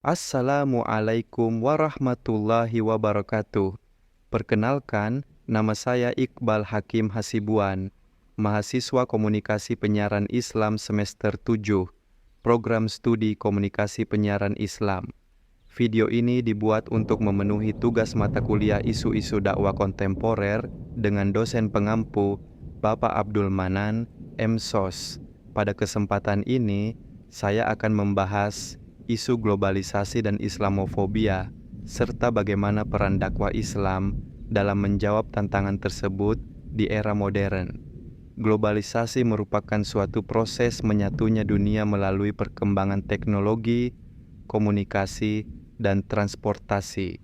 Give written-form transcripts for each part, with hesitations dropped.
Assalamualaikum warahmatullahi wabarakatuh. Perkenalkan, nama saya Iqbal Hakim Hasibuan, mahasiswa Komunikasi Penyiaran Islam semester 7, Program Studi Komunikasi Penyiaran Islam. Video ini dibuat untuk memenuhi tugas mata kuliah isu-isu dakwah kontemporer dengan dosen pengampu Bapak Abdul Manan, M.Sos. Pada kesempatan ini, saya akan membahas isu globalisasi dan Islamofobia, serta bagaimana peran dakwah Islam dalam menjawab tantangan tersebut di era modern. Globalisasi merupakan suatu proses menyatunya dunia melalui perkembangan teknologi, komunikasi, dan transportasi.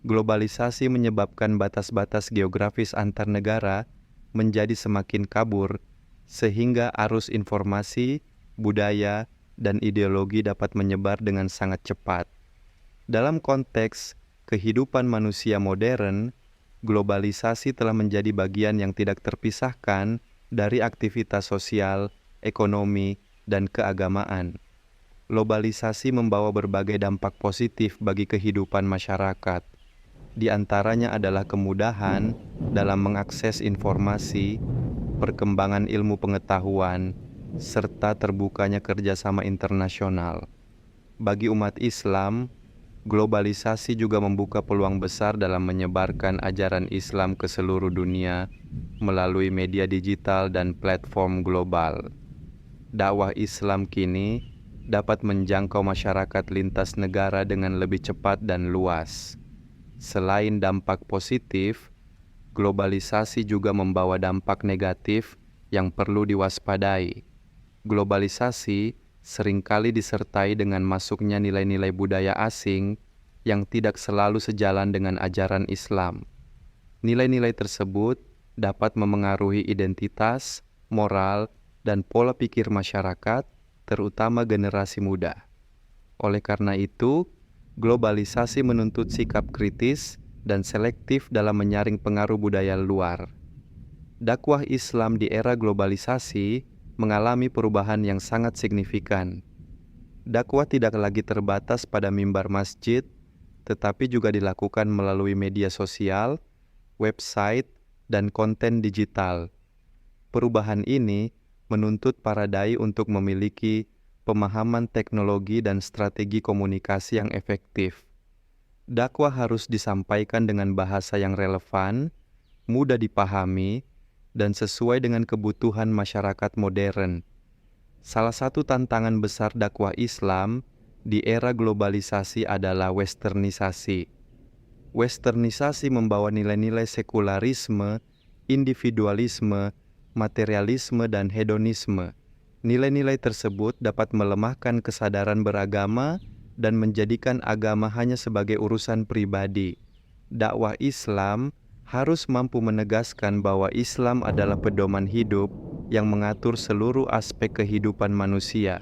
Globalisasi menyebabkan batas-batas geografis antar negara menjadi semakin kabur, sehingga arus informasi, budaya, dan ideologi dapat menyebar dengan sangat cepat. Dalam konteks kehidupan manusia modern, globalisasi telah menjadi bagian yang tidak terpisahkan dari aktivitas sosial, ekonomi, dan keagamaan. Globalisasi membawa berbagai dampak positif bagi kehidupan masyarakat. Di antaranya adalah kemudahan dalam mengakses informasi, perkembangan ilmu pengetahuan, serta terbukanya kerjasama internasional. Bagi umat Islam, globalisasi juga membuka peluang besar dalam menyebarkan ajaran Islam ke seluruh dunia melalui media digital dan platform global. Dakwah Islam kini dapat menjangkau masyarakat lintas negara dengan lebih cepat dan luas. Selain dampak positif, globalisasi juga membawa dampak negatif yang perlu diwaspadai. Globalisasi seringkali disertai dengan masuknya nilai-nilai budaya asing yang tidak selalu sejalan dengan ajaran Islam. Nilai-nilai tersebut dapat memengaruhi identitas, moral, dan pola pikir masyarakat, terutama generasi muda. Oleh karena itu, globalisasi menuntut sikap kritis dan selektif dalam menyaring pengaruh budaya luar. Dakwah Islam di era globalisasi mengalami perubahan yang sangat signifikan. Dakwah tidak lagi terbatas pada mimbar masjid, tetapi juga dilakukan melalui media sosial, website, dan konten digital. Perubahan ini menuntut para dai untuk memiliki pemahaman teknologi dan strategi komunikasi yang efektif. Dakwah harus disampaikan dengan bahasa yang relevan, mudah dipahami, dan sesuai dengan kebutuhan masyarakat modern. Salah satu tantangan besar dakwah Islam di era globalisasi adalah westernisasi. Westernisasi membawa nilai-nilai sekularisme, individualisme, materialisme, dan hedonisme. Nilai-nilai tersebut dapat melemahkan kesadaran beragama dan menjadikan agama hanya sebagai urusan pribadi. Dakwah Islam harus mampu menegaskan bahwa Islam adalah pedoman hidup yang mengatur seluruh aspek kehidupan manusia.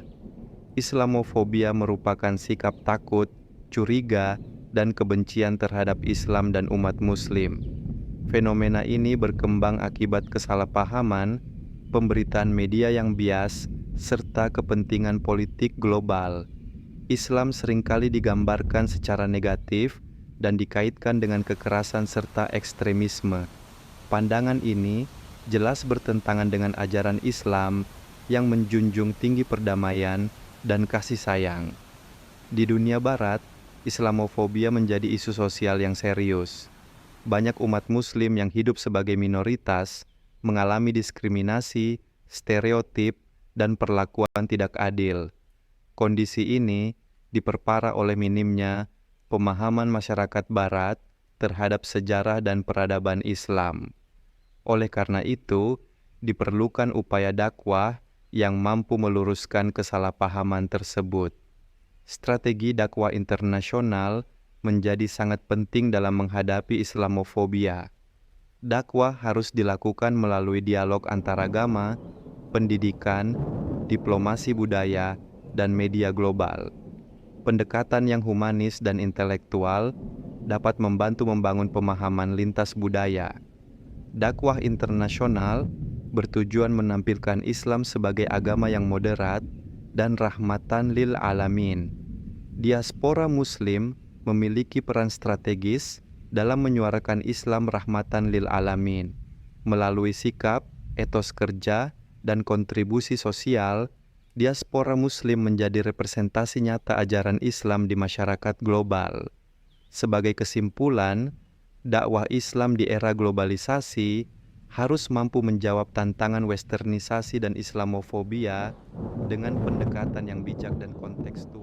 Islamofobia merupakan sikap takut, curiga, dan kebencian terhadap Islam dan umat Muslim. Fenomena ini berkembang akibat kesalahpahaman, pemberitaan media yang bias, serta kepentingan politik global. Islam seringkali digambarkan secara negatif dan dikaitkan dengan kekerasan serta ekstremisme. Pandangan ini jelas bertentangan dengan ajaran Islam yang menjunjung tinggi perdamaian dan kasih sayang. Di dunia barat, Islamofobia menjadi isu sosial yang serius. Banyak umat Muslim yang hidup sebagai minoritas mengalami diskriminasi, stereotip, dan perlakuan tidak adil. Kondisi ini diperparah oleh minimnya pemahaman masyarakat Barat terhadap sejarah dan peradaban Islam. Oleh karena itu, diperlukan upaya dakwah yang mampu meluruskan kesalahpahaman tersebut. Strategi dakwah internasional menjadi sangat penting dalam menghadapi Islamofobia. Dakwah harus dilakukan melalui dialog antaragama, pendidikan, diplomasi budaya, dan media global. Pendekatan yang humanis dan intelektual dapat membantu membangun pemahaman lintas budaya. Dakwah internasional bertujuan menampilkan Islam sebagai agama yang moderat dan rahmatan lil alamin. Diaspora Muslim memiliki peran strategis dalam menyuarakan Islam rahmatan lil alamin. Melalui sikap, etos kerja, dan kontribusi sosial, diaspora Muslim menjadi representasi nyata ajaran Islam di masyarakat global. Sebagai kesimpulan, dakwah Islam di era globalisasi harus mampu menjawab tantangan westernisasi dan Islamofobia dengan pendekatan yang bijak dan kontekstual.